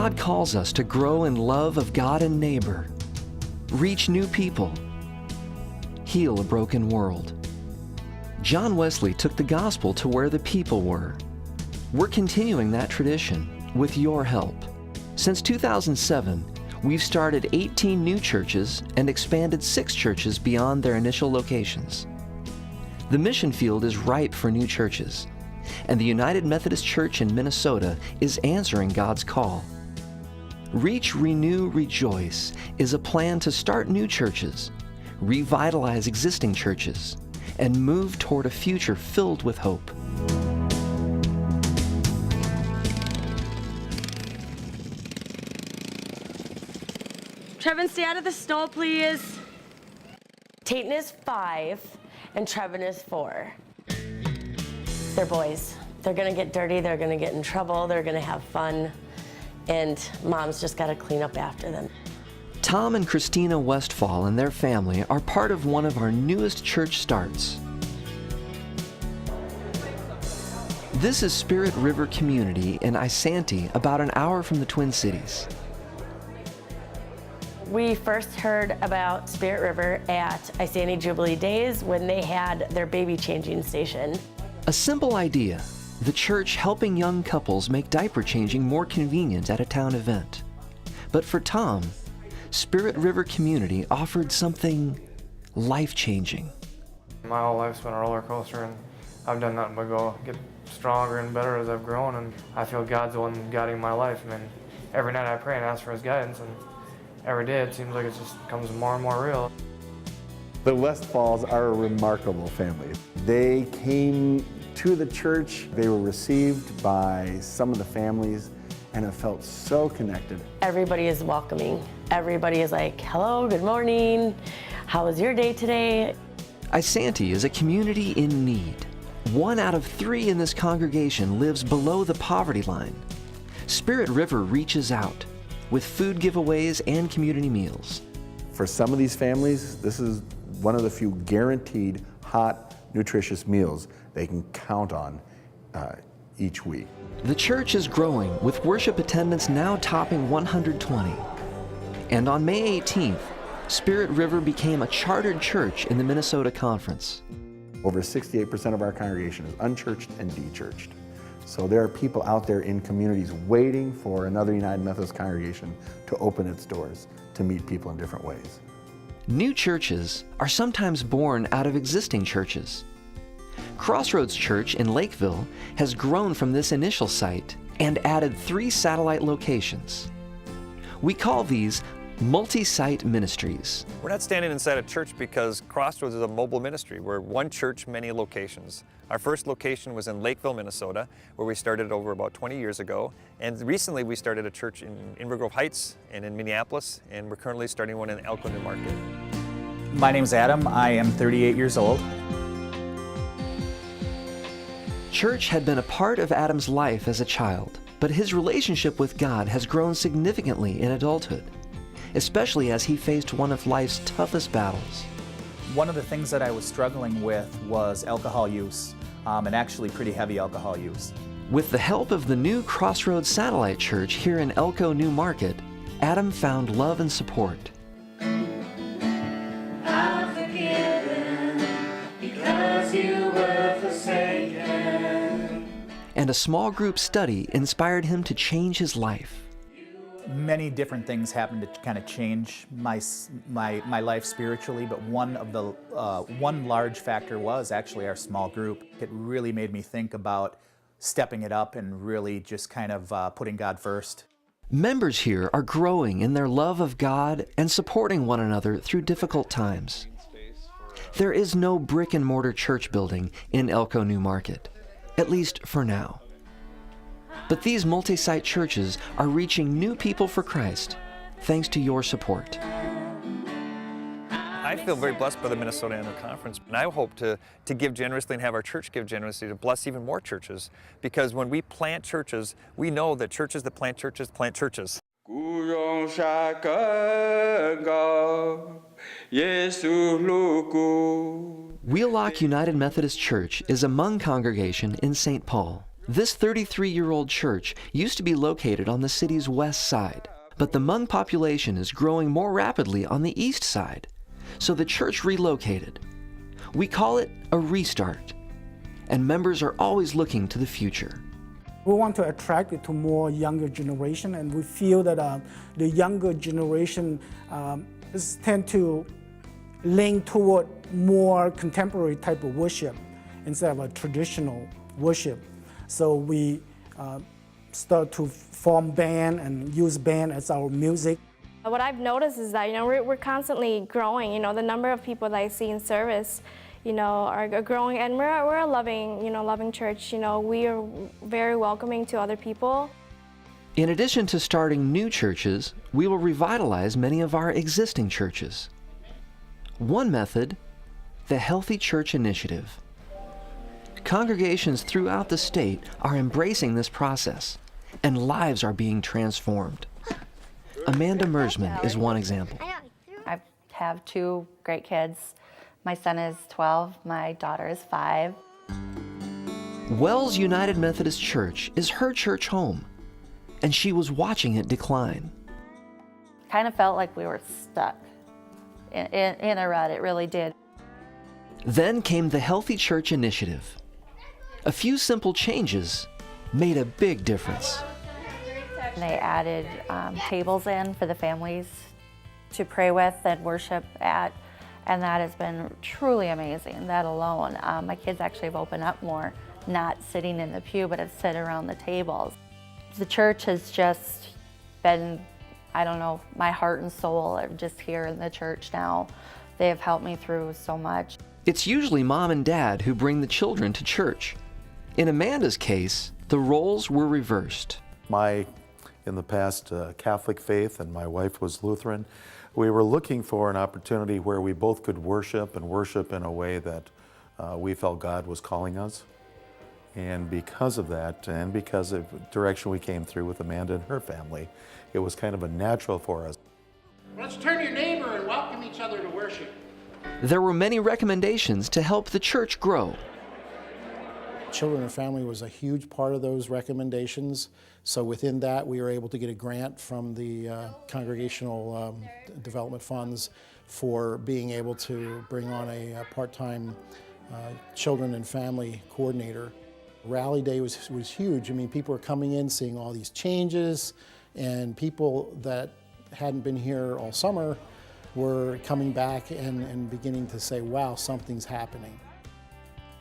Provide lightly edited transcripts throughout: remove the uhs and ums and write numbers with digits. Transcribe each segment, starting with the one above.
God calls us to grow in love of God and neighbor, reach new people, heal a broken world. John Wesley took the gospel to where the people were. We're continuing that tradition with your help. Since 2007, we've started 18 new churches and expanded 6 churches beyond their initial locations. The mission field is ripe for new churches, and the United Methodist Church in Minnesota is answering God's call. Reach, Renew, Rejoice is a plan to start new churches, revitalize existing churches, and move toward a future filled with hope. Trevin, stay out of the snow, please. Tayton is 5 and Trevin is 4. They're boys. They're gonna get dirty, they're gonna get in trouble, they're gonna have fun, and Mom's just gotta clean up after them. Tom and Christina Westfall and their family are part of one of our newest church starts. This is Spirit River Community in Isanti, about an hour from the Twin Cities. We first heard about Spirit River at Isanti Jubilee Days when they had their baby changing station. A simple idea, the church helping young couples make diaper changing more convenient at a town event. But for Tom, Spirit River Community offered something life-changing. My whole life's been a roller coaster, and I've done nothing but get stronger and better as I've grown, and I feel God's the one guiding my life. I mean, every night I pray and ask for His guidance, and every day it seems like it just comes more and more real. The Westfalls are a remarkable family. They came to the church, they were received by some of the families, and it felt so connected. Everybody is welcoming. Everybody is like, hello, good morning, how was your day today? Isanti is a community in need. 1 out of 3 in this congregation lives below the poverty line. Spirit River reaches out with food giveaways and community meals. For some of these families, this is one of the few guaranteed hot, nutritious meals they can count on each week. The church is growing, with worship attendance now topping 120. And on May 18th, Spirit River became a chartered church in the Minnesota Conference. Over 68% of our congregation is unchurched and dechurched. So there are people out there in communities waiting for another United Methodist congregation to open its doors to meet people in different ways. New churches are sometimes born out of existing churches. Crossroads Church in Lakeville has grown from this initial site and added 3 satellite locations. We call these multi-site ministries. We're not standing inside a church because Crossroads is a mobile ministry. We're one church, many locations. Our first location was in Lakeville, Minnesota, where we started over about 20 years ago. And recently we started a church in Inver Grove Heights and in Minneapolis, and we're currently starting one in Elko New Market. My name's Adam. I am 38 years old. Church had been a part of Adam's life as a child, but his relationship with God has grown significantly in adulthood, especially as he faced one of life's toughest battles. One of the things that I was struggling with was alcohol use, and actually pretty heavy alcohol use. With the help of the new Crossroads Satellite Church here in Elko New Market, Adam found love and support. I'm forgiven because you were forsaken. And a small group study inspired him to change his life. Many different things happened to kind of change my life spiritually, but one large factor was actually our small group. It really made me think about stepping it up and really just kind of putting God first. Members here are growing in their love of God and supporting one another through difficult times. There is no brick and mortar church building in Elko New Market, at least for now. But these multi-site churches are reaching new people for Christ, thanks to your support. I feel very blessed by the Minnesota Annual Conference, and I hope to give generously and have our church give generously to bless even more churches, because when we plant churches, we know that churches that plant churches plant churches. Wheelock United Methodist Church is a Hmong congregation in St. Paul. This 33-year-old church used to be located on the city's west side, but the Hmong population is growing more rapidly on the east side, so the church relocated. We call it a restart, and members are always looking to the future. We want to attract it to more younger generation, and we feel that the younger generation tend to lean toward more contemporary type of worship instead of a traditional worship. So we start to form band and use band as our music. What I've noticed is that we're constantly growing. The number of people that I see in service, are growing, and we're a loving church. We are very welcoming to other people. In addition to starting new churches, we will revitalize many of our existing churches. One method, the Healthy Church Initiative. Congregations throughout the state are embracing this process, and lives are being transformed. Amanda Mersman is one example. I have two great kids. My son is 12, my daughter is 5. Wells United Methodist Church is her church home, and she was watching it decline. Kind of felt like we were stuck in a rut, it really did. Then came the Healthy Church Initiative. A few simple changes made a big difference. They added tables in for the families to pray with and worship at, and that has been truly amazing, that alone. My kids actually have opened up more, not sitting in the pew, but have sit around the tables. The church has just been, my heart and soul are just here in the church now. They have helped me through so much. It's usually mom and dad who bring the children to church. In Amanda's case, the roles were reversed. In the past, Catholic faith, and my wife was Lutheran. We were looking for an opportunity where we both could worship in a way that we felt God was calling us. And because of that, and because of the direction we came through with Amanda and her family, it was kind of a natural for us. Let's turn your neighbor and welcome each other to worship. There were many recommendations to help the church grow. Children and family was a huge part of those recommendations. So within that, we were able to get a grant from the congregational development funds for being able to bring on a part-time children and family coordinator. Rally Day was huge. I mean, people were coming in, seeing all these changes, and people that hadn't been here all summer were coming back and beginning to say, wow, something's happening.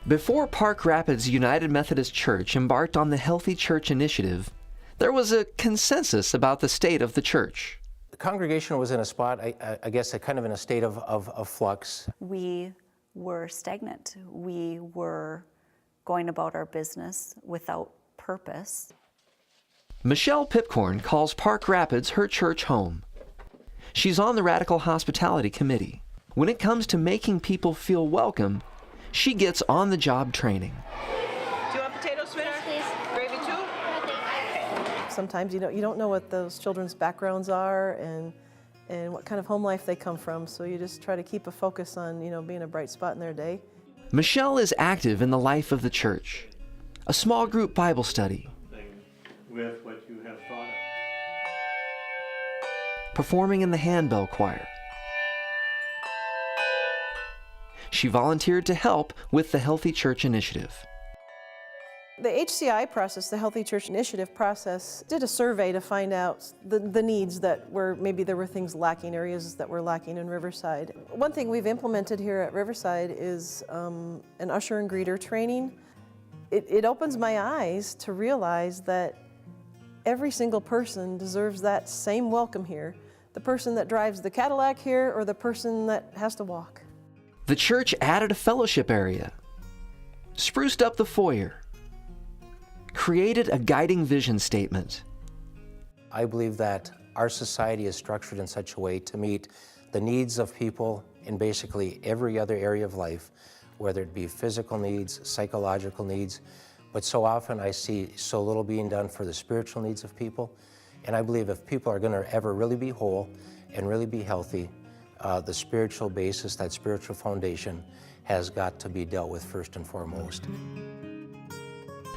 Before Park Rapids United Methodist Church embarked on the Healthy Church Initiative, there was a consensus about the state of the church. The congregation was in a spot, I guess, kind of in a state of flux. We were stagnant. We were going about our business without purpose. Michelle Pipcorn calls Park Rapids her church home. She's on the Radical Hospitality Committee. When it comes to making people feel welcome, she gets on-the-job training. Do you want potatoes, sweetheart? Please. Gravy too? Sometimes you don't know what those children's backgrounds are and what kind of home life they come from, so you just try to keep a focus on being a bright spot in their day. Michelle is active in the life of the church. A small group Bible study. With what you have thought of. Performing in the handbell choir. She volunteered to help with the Healthy Church Initiative. The HCI process, the Healthy Church Initiative process, did a survey to find out the needs that maybe there were things lacking, areas that were lacking in Riverside. One thing we've implemented here at Riverside is an usher and greeter training. It opens my eyes to realize that every single person deserves that same welcome here. The person that drives the Cadillac here or the person that has to walk. The church added a fellowship area, spruced up the foyer, created a guiding vision statement. I believe that our society is structured in such a way to meet the needs of people in basically every other area of life, whether it be physical needs, psychological needs, but so often I see so little being done for the spiritual needs of people. And I believe if people are going to ever really be whole and really be healthy, the spiritual basis, that spiritual foundation, has got to be dealt with first and foremost.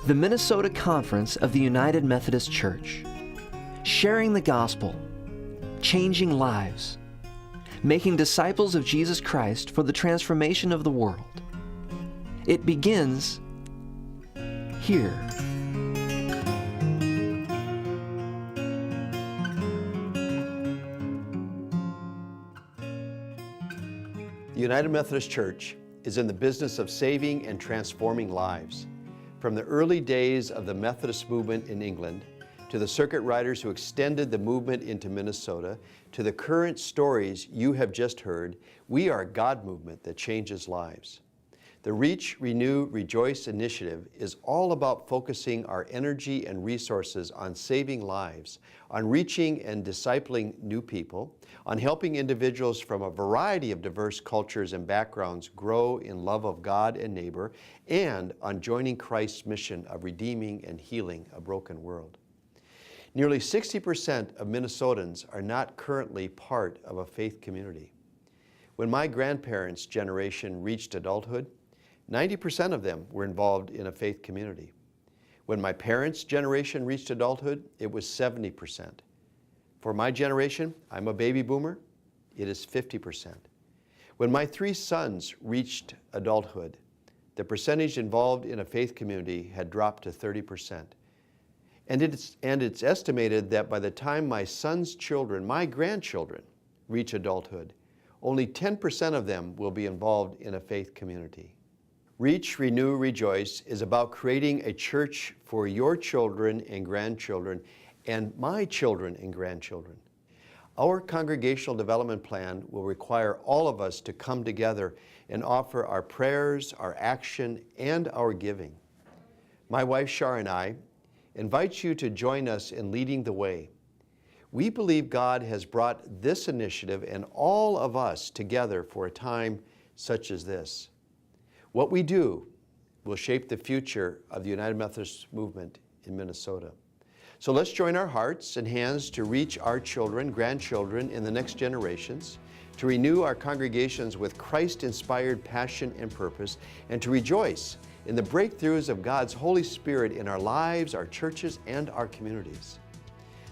The Minnesota Conference of the United Methodist Church. Sharing the gospel, changing lives, making disciples of Jesus Christ for the transformation of the world. It begins here. The United Methodist Church is in the business of saving and transforming lives. From the early days of the Methodist movement in England, to the circuit riders who extended the movement into Minnesota, to the current stories you have just heard, we are a God movement that changes lives. The Reach, Renew, Rejoice initiative is all about focusing our energy and resources on saving lives, on reaching and discipling new people, on helping individuals from a variety of diverse cultures and backgrounds grow in love of God and neighbor, and on joining Christ's mission of redeeming and healing a broken world. Nearly 60% of Minnesotans are not currently part of a faith community. When my grandparents' generation reached adulthood, 90% of them were involved in a faith community. When my parents' generation reached adulthood, it was 70%. For my generation, I'm a baby boomer, it is 50%. When my 3 sons reached adulthood, the percentage involved in a faith community had dropped to 30%. And it's estimated that by the time my sons' children, my grandchildren, reach adulthood, only 10% of them will be involved in a faith community. Reach, Renew, Rejoice is about creating a church for your children and grandchildren and my children and grandchildren. Our congregational development plan will require all of us to come together and offer our prayers, our action, and our giving. My wife Shar and I invite you to join us in leading the way. We believe God has brought this initiative and all of us together for a time such as this. What we do will shape the future of the United Methodist movement in Minnesota. So let's join our hearts and hands to reach our children, grandchildren, and the next generations, to renew our congregations with Christ-inspired passion and purpose, and to rejoice in the breakthroughs of God's Holy Spirit in our lives, our churches, and our communities.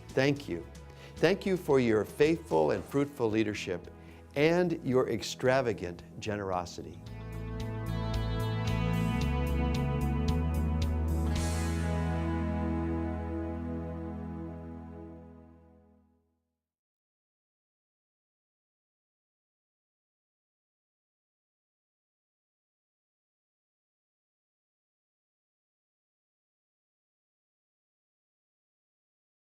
Thank you. Thank you for your faithful and fruitful leadership and your extravagant generosity.